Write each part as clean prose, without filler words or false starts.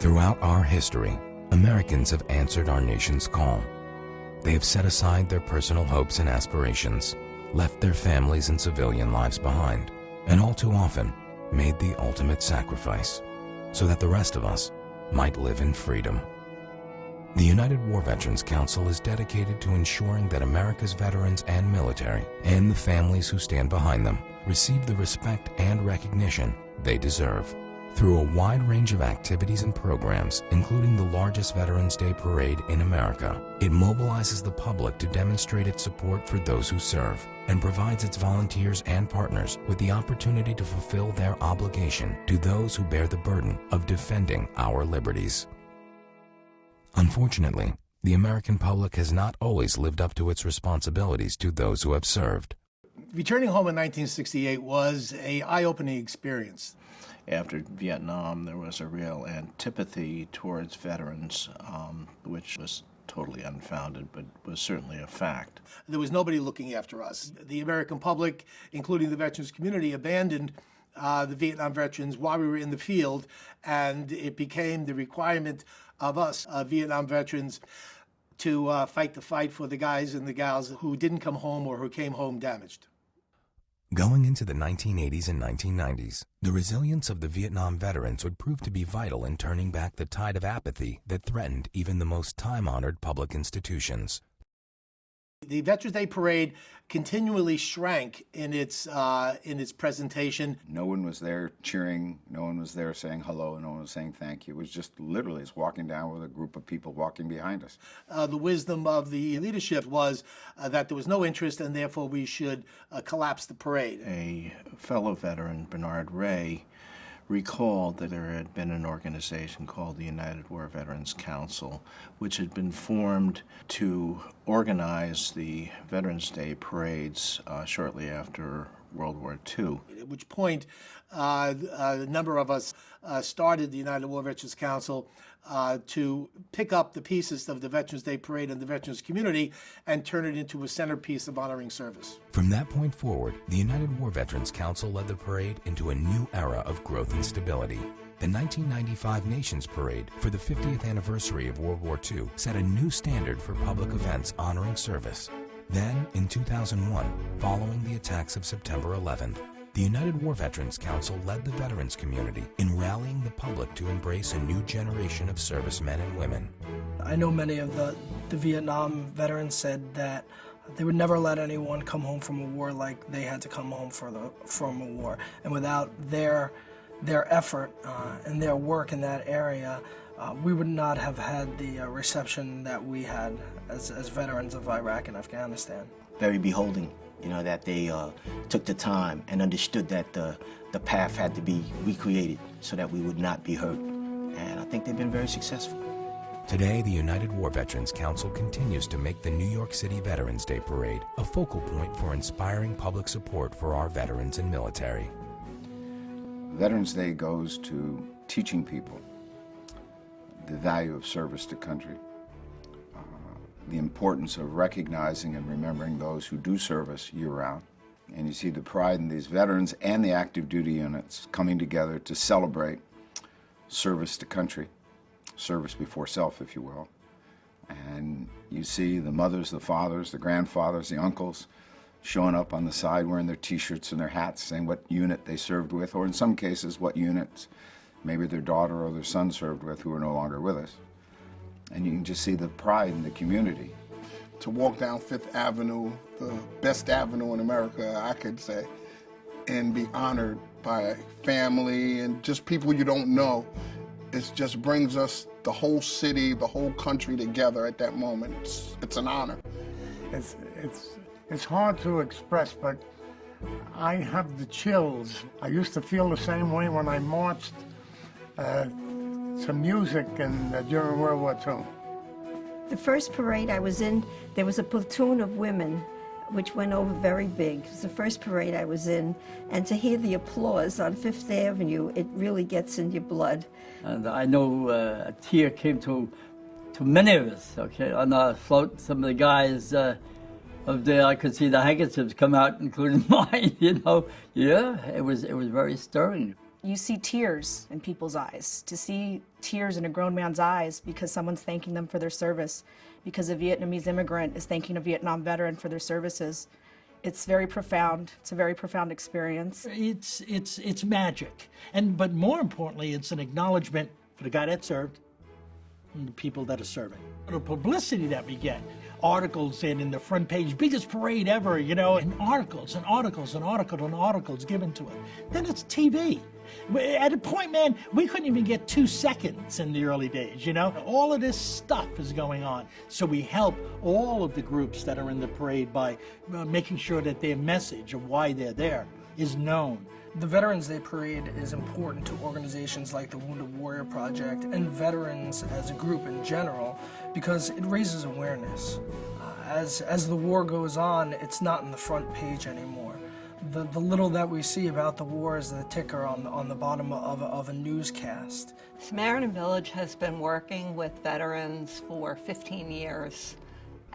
Throughout our history, Americans have answered our nation's call. They have set aside their personal hopes and aspirations, left their families and civilian lives behind, and all too often made the ultimate sacrifice so that the rest of us might live in freedom. The United War Veterans Council is dedicated to ensuring that America's veterans and military, and the families who stand behind them, receive the respect and recognition they deserve. Through a wide range of activities and programs, including the largest Veterans Day Parade in America, it mobilizes the public to demonstrate its support for those who serve, and provides its volunteers and partners with the opportunity to fulfill their obligation to those who bear the burden of defending our liberties. Unfortunately, the American public has not always lived up to its responsibilities to those who have served. Returning home in 1968 was an eye-opening experience. After Vietnam, there was a real antipathy towards veterans, which was totally unfounded, but was certainly a fact. There was nobody looking after us. The American public, including the veterans community, abandoned the Vietnam veterans while we were in the field, and it became the requirement of us, Vietnam veterans, to fight the fight for the guys and the gals who didn't come home or who came home damaged. Going into the 1980s and 1990s, the resilience of the Vietnam veterans would prove to be vital in turning back the tide of apathy that threatened even the most time-honored public institutions. The Veterans Day Parade continually shrank in its presentation. No one was there cheering, no one was there saying hello, no one was saying thank you. It was just literally just walking down with a group of people walking behind us. The wisdom of the leadership was that there was no interest and therefore we should collapse the parade. A fellow veteran, Bernard Ray, recalled that there had been an organization called the United War Veterans Council, which had been formed to organize the Veterans Day parades shortly after World War II. At which point, a number of us started the United War Veterans Council to pick up the pieces of the Veterans Day Parade and the veterans community and turn it into a centerpiece of honoring service. From that point forward, the United War Veterans Council led the parade into a new era of growth and stability. The 1995 Nations Parade for the 50th anniversary of World War II set a new standard for public events honoring service. Then, in 2001, following the attacks of September 11th, the United War Veterans Council led the veterans community in rallying the public to embrace a new generation of servicemen and women. I know many of the Vietnam veterans said that they would never let anyone come home from a war like they had to come home from a war. And without their effort and their work in that area, we would not have had the reception that we had as veterans of Iraq and Afghanistan. Very beholding, you know, that they took the time and understood that the path had to be recreated so that we would not be hurt. And I think they've been very successful. Today, the United War Veterans Council continues to make the New York City Veterans Day Parade a focal point for inspiring public support for our veterans and military. Veterans Day goes to teaching people the value of service to country, the importance of recognizing and remembering those who do service year-round. And you see the pride in these veterans and the active duty units coming together to celebrate service to country, service before self, if you will. And you see the mothers, the fathers, the grandfathers, the uncles showing up on the side wearing their t-shirts and their hats saying what unit they served with, or in some cases what units maybe their daughter or their son served with who are no longer with us. And you can just see the pride in the community. To walk down Fifth Avenue, the best avenue in America, I could say, and be honored by family and just people you don't know, it just brings us, the whole city, the whole country together at that moment. It's an honor. It's hard to express, but I have the chills. I used to feel the same way when I marched to music and during World War II. The first parade I was in, there was a platoon of women which went over very big. It was the first parade I was in, and to hear the applause on Fifth Avenue, it really gets in your blood. And I know a tear came to many of us, okay, on our float. Some of the guys up there, I could see the handkerchiefs come out, including mine, you know. Yeah, it was very stirring. you see tears in people's eyes. To see tears in a grown man's eyes because someone's thanking them for their service, because a Vietnamese immigrant is thanking a Vietnam veteran for their services. It's very profound. It's a very profound experience. It's magic. But more importantly, it's an acknowledgement for the guy that served and the people that are serving. The publicity that we get, articles in the front page, biggest parade ever, you know, and articles and articles and articles and articles given to it. Then it's TV. At a point, man, we couldn't even get 2 seconds in the early days, you know? All of this stuff is going on. So we help all of the groups that are in the parade by making sure that their message of why they're there is known. The Veterans Day Parade is important to organizations like the Wounded Warrior Project and veterans as a group in general because it raises awareness. As the war goes on, it's not in the front page anymore. The little that we see about the war is the ticker on the bottom of a newscast. Samaritan Village has been working with veterans for 15 years.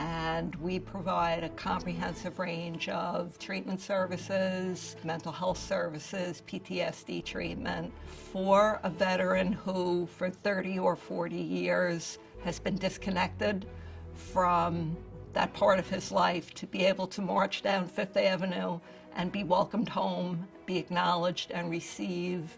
And we provide a comprehensive range of treatment services, mental health services, PTSD treatment for a veteran who for 30 or 40 years has been disconnected from that part of his life, to be able to march down Fifth Avenue and be welcomed home, be acknowledged and receive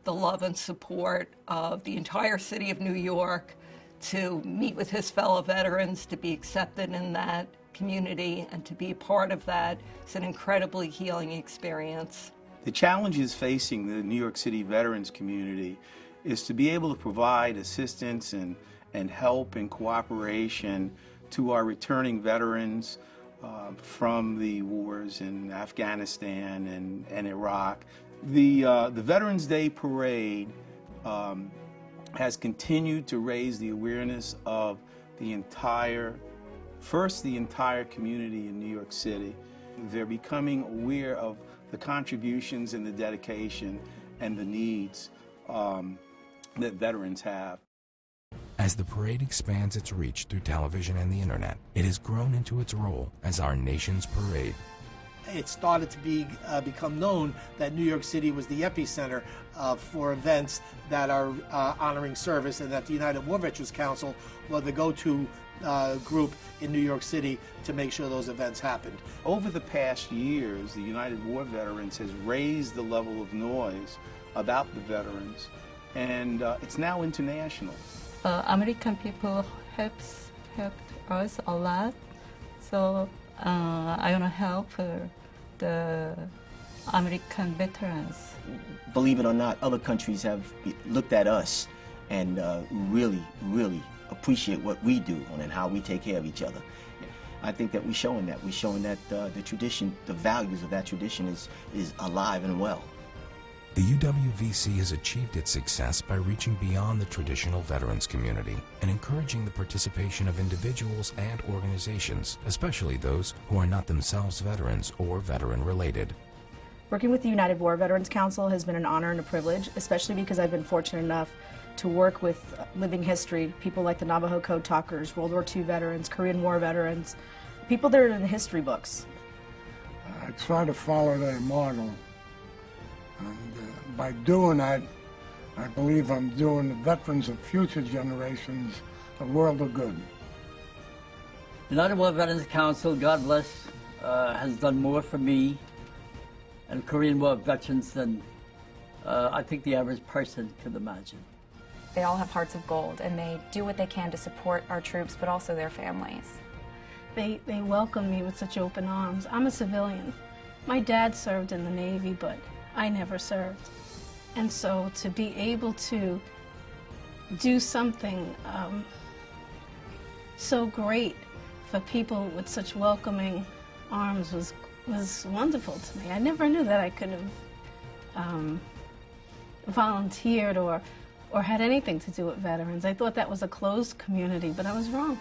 the love and support of the entire city of New York, to meet with his fellow veterans, to be accepted in that community and to be a part of that. It's an incredibly healing experience. The challenges facing the New York City veterans community is to be able to provide assistance and help and cooperation to our returning veterans from the wars in Afghanistan and Iraq. The Veterans Day Parade has continued to raise the awareness of the entire community in New York City. They're becoming aware of the contributions and the dedication and the needs that veterans have. As the parade expands its reach through television and the internet, it has grown into its role as our nation's parade. It started to become known that New York City was the epicenter for events that are honoring service, and that the United War Veterans Council was the go-to group in New York City to make sure those events happened. Over the past years, the United War Veterans has raised the level of noise about the veterans, and it's now international. American people helped us a lot, so I want to help the American veterans. Believe it or not, other countries have looked at us and really appreciate what we do and how we take care of each other. I think that we're showing that. We're showing that the tradition, the values of that tradition is alive and well. The UWVC has achieved its success by reaching beyond the traditional veterans community and encouraging the participation of individuals and organizations, especially those who are not themselves veterans or veteran-related. Working with the United War Veterans Council has been an honor and a privilege, especially because I've been fortunate enough to work with living history, people like the Navajo Code Talkers, World War II veterans, Korean War veterans, people that are in the history books. I try to follow their model. And by doing that, I believe I'm doing the veterans of future generations a world of good. United War Veterans Council, God bless, has done more for me and Korean War veterans than I think the average person could imagine. They all have hearts of gold, and they do what they can to support our troops, but also their families. They welcome me with such open arms. I'm a civilian. My dad served in the Navy, but I never served. And so to be able to do something so great for people with such welcoming arms was wonderful to me. I never knew that I could have volunteered or had anything to do with veterans. I thought that was a closed community, but I was wrong.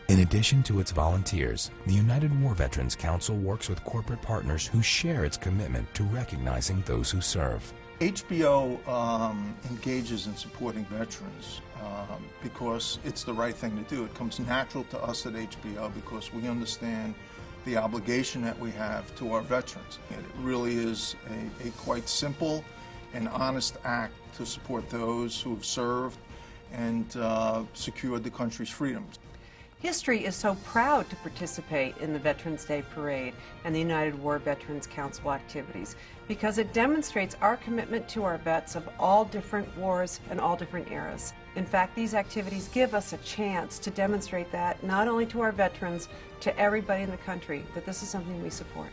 In addition to its volunteers, the United War Veterans Council works with corporate partners who share its commitment to recognizing those who serve. HBO engages in supporting veterans because it's the right thing to do. It comes natural to us at HBO because we understand the obligation that we have to our veterans. It really is a quite simple an honest act to support those who have served and secured the country's freedoms. History is so proud to participate in the Veterans Day Parade and the United War Veterans Council activities because it demonstrates our commitment to our vets of all different wars and all different eras. In fact, these activities give us a chance to demonstrate that not only to our veterans, to everybody in the country, that this is something we support.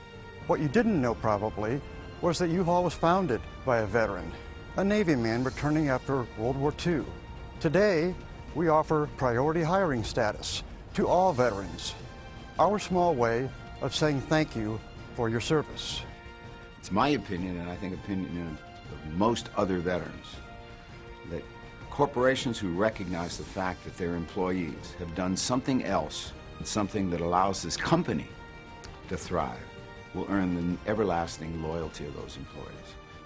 What you didn't know probably was that U-Haul was founded by a veteran, a Navy man returning after World War II. Today, we offer priority hiring status to all veterans, our small way of saying thank you for your service. It's my opinion, and I think opinion of most other veterans, that corporations who recognize the fact that their employees have done something else, something that allows this company to thrive, will earn the everlasting loyalty of those employees.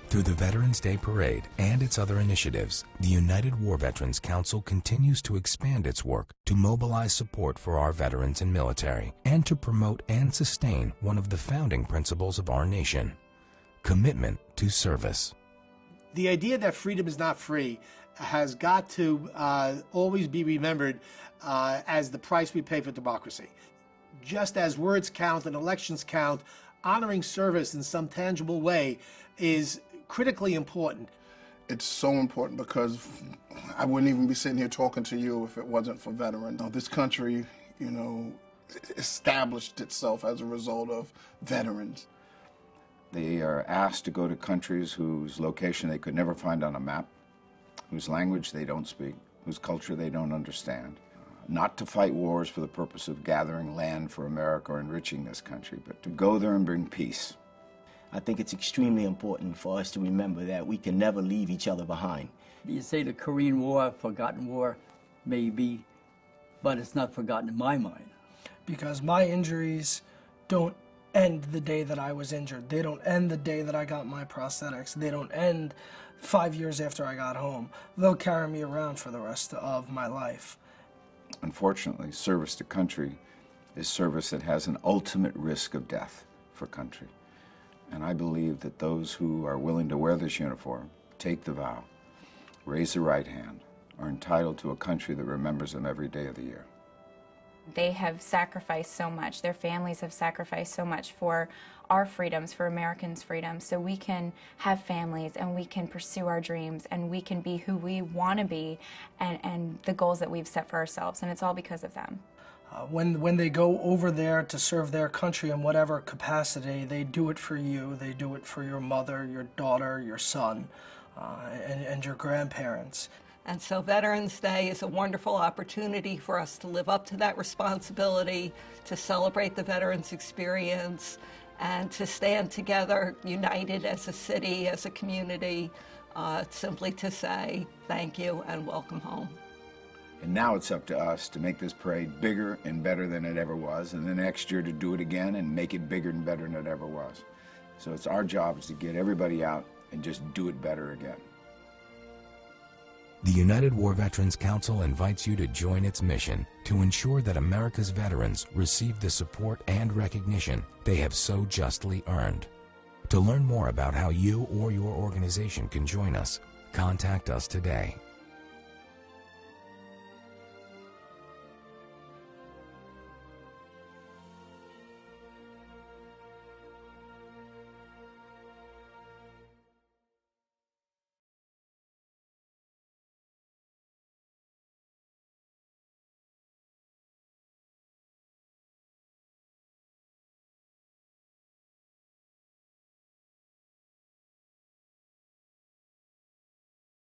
Through the Veterans Day Parade and its other initiatives, the United War Veterans Council continues to expand its work to mobilize support for our veterans and military, and to promote and sustain one of the founding principles of our nation: commitment to service. The idea that freedom is not free has got to always be remembered as the price we pay for democracy. Just as words count and elections count, honoring service in some tangible way is critically important. It's so important because I wouldn't even be sitting here talking to you if it wasn't for veterans. This country, established itself as a result of veterans. They are asked to go to countries whose location they could never find on a map, whose language they don't speak, whose culture they don't understand. Not to fight wars for the purpose of gathering land for America or enriching this country, but to go there and bring peace. I think it's extremely important for us to remember that we can never leave each other behind. You say the Korean War, forgotten war, maybe, but it's not forgotten in my mind. Because my injuries don't end the day that I was injured. They don't end the day that I got my prosthetics. They don't end 5 years after I got home. They'll carry me around for the rest of my life. Unfortunately, service to country is service that has an ultimate risk of death for country. And I believe that those who are willing to wear this uniform, take the vow, raise the right hand, are entitled to a country that remembers them every day of the year. They have sacrificed so much. Their families have sacrificed so much for our freedoms, for Americans' freedoms, so we can have families and we can pursue our dreams and we can be who we want to be and the goals that we've set for ourselves, and it's all because of them. When they go over there to serve their country in whatever capacity, they do it for you. They do it for your mother, your daughter, your son, and your grandparents. And so Veterans Day is a wonderful opportunity for us to live up to that responsibility, to celebrate the veterans' experience, and to stand together, united as a city, as a community, simply to say thank you and welcome home. And now it's up to us to make this parade bigger and better than it ever was, and the next year to do it again and make it bigger and better than it ever was. So it's our job is to get everybody out and just do it better again. The United War Veterans Council invites you to join its mission to ensure that America's veterans receive the support and recognition they have so justly earned. To learn more about how you or your organization can join us, contact us today.